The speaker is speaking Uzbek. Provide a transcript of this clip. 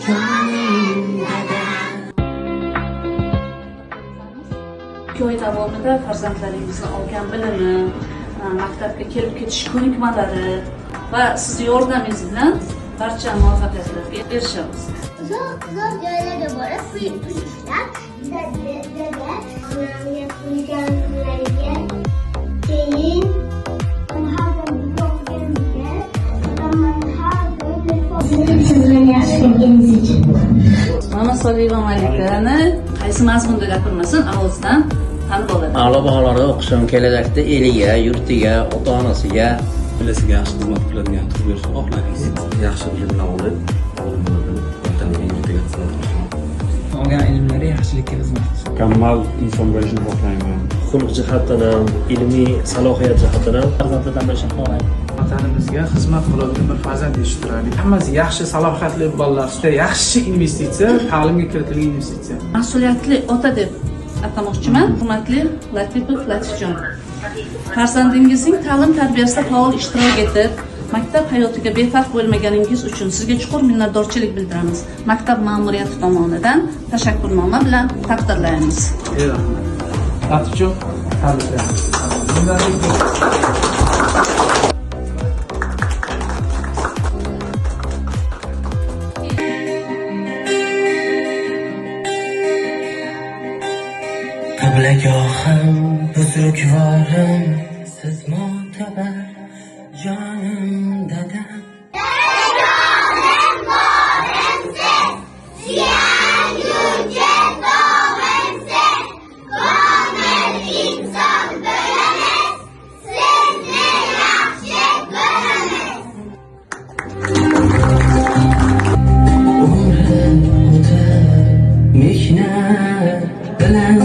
2 oy davomida farzandlaringizni olgan bilimi, maktabga kelib ketish ko'nikmalari va siz yordamingiz bilan barcha muvaffaqiyatlarga erishamiz. Uzoq joylarga borib, pul ishlab, dada, onamga pullarga keyin Mama Soliyeva Malikani qaysi mazmunda gapirmasin, ovozdan tanib oladi. A'lo baholarga o'qishim, kelajakda eliga, yurtiga, ota-onasiga, oilasiga yaxshi xizmat qiladigan qilib berishni xohlaymiz. Yaxshi bilimlar olib, vataniga, yurtiga xizmat qilishni. Olgan ilmlari yaxshilikka xizmat qilish. Mukammal inson bo'lishni xohlayman. Xulq jihatdan ham, ilmiy salohiyat jihatdan ham farzandlardan bo'lishni xohlayman. Vatanimizga xizmat qiladigan bir farzand yetishtiraylik. Hammasi yaxshi salohiyatli bolalar, yaxshi investitsiya, ta'limga kiritilgan investitsiya. Mas'uliyatli ota deb atamoqchiman. Hurmatli Latifov Latifjon. Farzandingizning ta'lim tarbiyasida faol ishtirok etib, maktab hayotiga befarq bo'lmaganingiz uchun sizga chuqur minnatdorchilik bildiramiz. Maktab ma'muriyati tomonidan tashakkurnoma bilan taqdirlaymiz. Latifjon, tabriklaymiz. qiblagohim, buzrukvorim, siz mo'tabar jonim dadam. Umrim o'tib mehnat bilan